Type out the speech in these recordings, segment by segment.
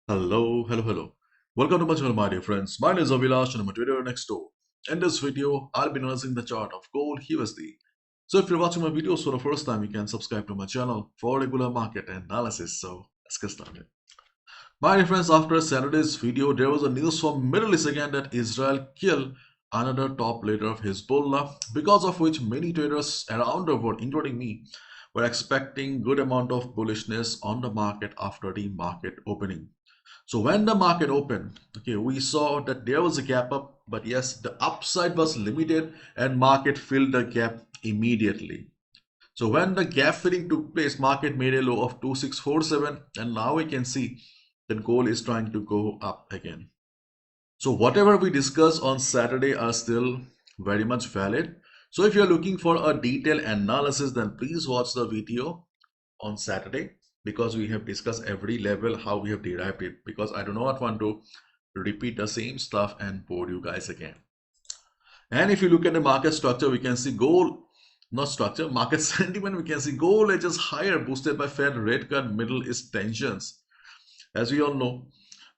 Hello. Welcome to my channel, my dear friends. My name is Avilash and I'm a trader next door. In this video, I'll be analyzing the chart of gold USD. So if you're watching my videos for the first time, you can subscribe to my channel for regular market analysis. So let's get started. My dear friends, after Saturday's video, there was a news from Middle East again that Israel killed another top leader of Hezbollah, because of which many traders around the world, including me, were expecting good amount of bullishness on the market after the market opening. So when the market opened, okay, we saw that there was a gap up, but yes, the upside was limited and market filled the gap immediately. So when the gap filling took place, market made a low of 2647, and now we can see that gold is trying to go up again. So whatever we discussed on Saturday are still very much valid. So if you're looking for a detailed analysis, then please watch the video on Saturday, because we have discussed every level, how we have derived it, because I do not want to repeat the same stuff and bore you guys again. And if you look at the market structure, we can see gold, not structure, market sentiment, we can see gold edges higher, boosted by Fed rate cut, Middle East tensions. As we all know,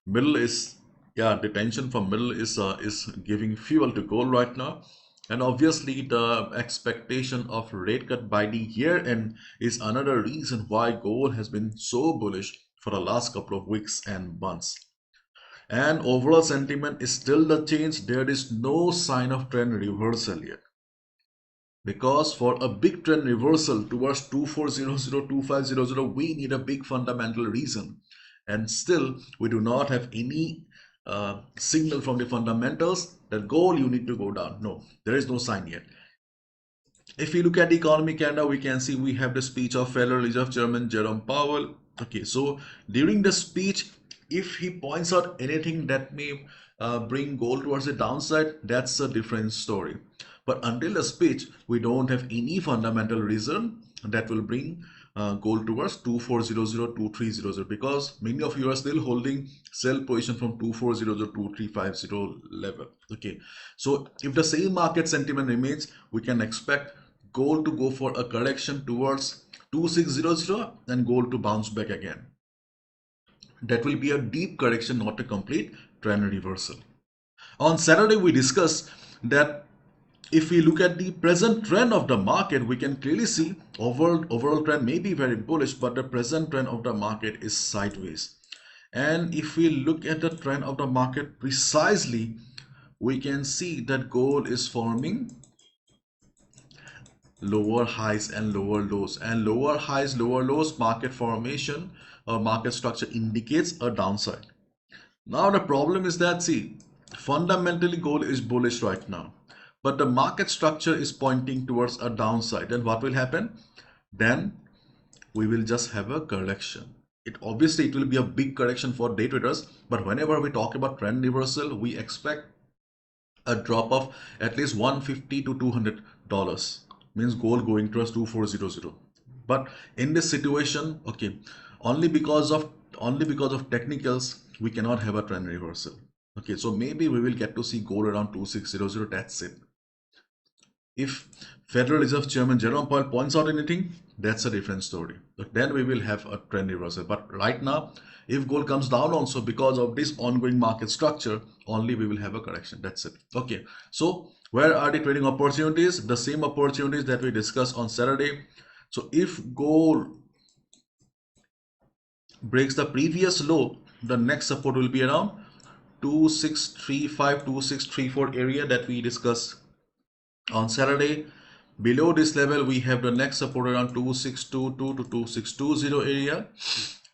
Middle East, the tension from Middle East is giving fuel to gold right now. And obviously, the expectation of rate cut by the year end is another reason why gold has been so bullish for the last couple of weeks and months. And overall sentiment is still the change. There is no sign of trend reversal yet. Because for a big trend reversal towards 2400, 2500, we need a big fundamental reason. And still, we do not have any signal from the fundamentals that gold you need to go down. No, there is no sign yet. If we look at the economy calendar, we can see we have the speech of Federal Reserve Chairman Jerome Powell. Okay, so during the speech, if he points out anything that may bring gold towards the downside, that's a different story. But until the speech, we don't have any fundamental reason that will bring gold towards 2400, 2300, because many of you are still holding sell position from 2400, 2350 level. Okay, so if the same market sentiment remains, we can expect gold to go for a correction towards 2600 and gold to bounce back again. That will be a deep correction, not a complete trend reversal. On Saturday, we discussed that if we look at the present trend of the market, we can clearly see overall trend may be very bullish, but the present trend of the market is sideways. And if we look at the trend of the market precisely, we can see that gold is forming lower highs and lower lows, and lower highs, lower lows market formation or market structure indicates a downside. Now the problem is that, see, fundamentally gold is bullish right now, but the market structure is pointing towards a downside. Then what will happen? Then we will just have a correction. It will be a big correction for day traders, but whenever we talk about trend reversal, we expect a drop of at least 150 to $200, means gold going towards 2400. But in this situation, okay, only because of technicals, we cannot have a trend reversal. Okay, so maybe we will get to see gold around 2600. That's it. If Federal Reserve Chairman Jerome Powell points out anything, that's a different story. But then we will have a trend reversal. But right now, if gold comes down also because of this ongoing market structure, only we will have a correction. That's it. Okay. So where are the trading opportunities? The same opportunities that we discussed on Saturday. So if gold breaks the previous low, the next support will be around 2635, 2634 area that we discussed on Saturday. Below this level, we have the next support around 2622 to 2620 area.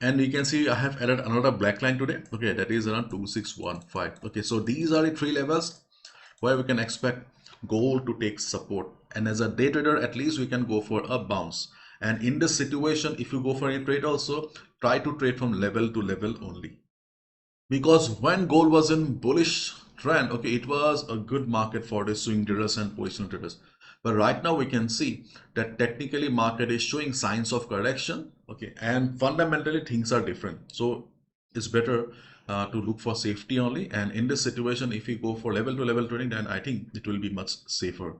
And you can see I have added another black line today. Okay, that is around 2615. Okay, so these are the three levels where we can expect gold to take support. And as a day trader, at least we can go for a bounce. And in this situation, if you go for any trade also, try to trade from level to level only. Because when gold was in bullish trend, okay, it was a good market for the swing traders and positional traders. But right now we can see that technically market is showing signs of correction, okay, and fundamentally things are different. So it's better to look for safety only. And in this situation, if we go for level to level trading, then I think it will be much safer.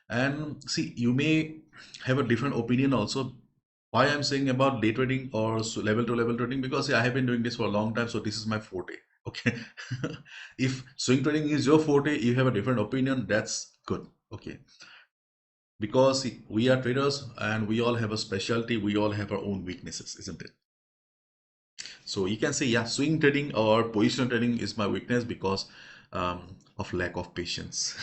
And see, you may have a different opinion also. why I'm saying about day trading or level to level trading, because I have been doing this for a long time, so this is my forte. Okay. If swing trading is your forte, you have a different opinion, that's good. Okay, because we are traders and we all have a specialty, we all have our own weaknesses, isn't it? So you can say, yeah, swing trading or position trading is my weakness because of lack of patience.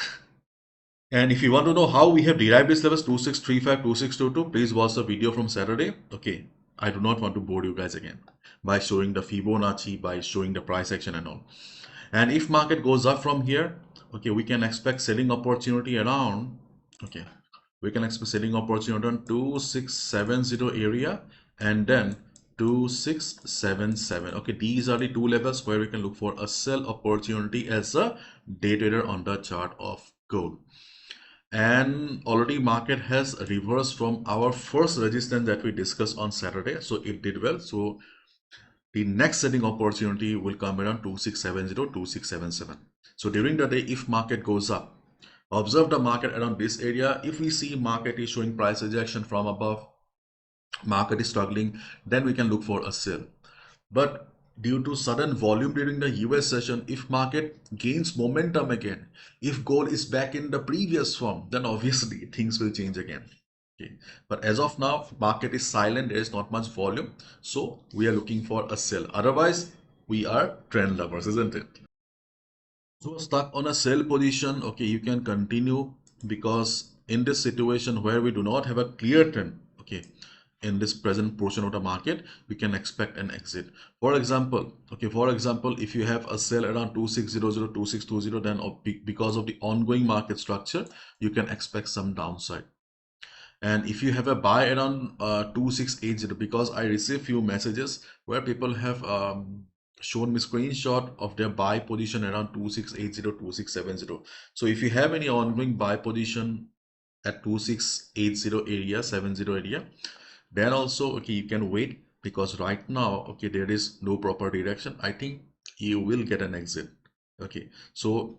And if you want to know how we have derived these levels 2635, 2622, please watch the video from Saturday. Okay, I do not want to bore you guys again by showing the Fibonacci, by showing the price action and all. And if market goes up from here, okay, we can expect selling opportunity around, okay, we can expect selling opportunity on 2670 area and then 2677. Okay, these are the two levels where we can look for a sell opportunity as a day trader on the chart of gold. And already market has reversed from our first resistance that we discussed on Saturday, so it did well. So the next selling opportunity will come around 2670, 2677. So during the day, if market goes up, observe the market around this area. If we see market is showing price rejection from above, market is struggling, then we can look for a sell. But due to sudden volume during the US session, if market gains momentum again, if gold is back in the previous form, then obviously things will change again. Okay. But as of now, market is silent, there is not much volume, so we are looking for a sell. Otherwise, we are trend lovers, isn't it? So stuck on a sell position, okay, you can continue, because in this situation where we do not have a clear trend, okay, in this present portion of the market, we can expect an exit. For example, okay, for example, if you have a sell around 2600, 2620, then because of the ongoing market structure, you can expect some downside. And if you have a buy around 2680, because I receive few messages where people have shown me screenshot of their buy position around 2680, 2670. So if you have any ongoing buy position at 2680 area, 70 area, then also, okay, you can wait, because right now, okay, there is no proper direction. I think you will get an exit. Okay, so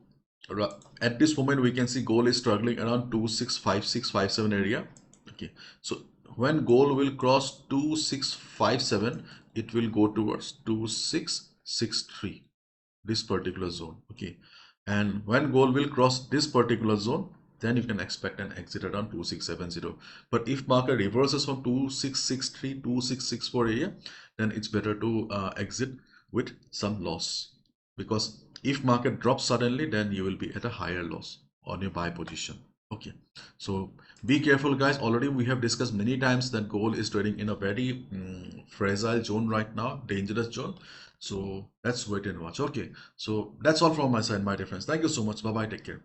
at this moment we can see gold is struggling around 265657 area. Okay, so when gold will cross 2657, it will go towards 2663, this particular zone. Okay, and when gold will cross this particular zone, then you can expect an exit around 2670. But if market reverses from 2663, 2664 area, then it's better to exit with some loss, because if market drops suddenly, then you will be at a higher loss on your buy position. Okay, so be careful guys. Already we have discussed many times that gold is trading in a very fragile zone right now, dangerous zone. So let's wait and watch. Okay, so that's all from my side, my dear friends. Thank you so much. Bye bye, take care.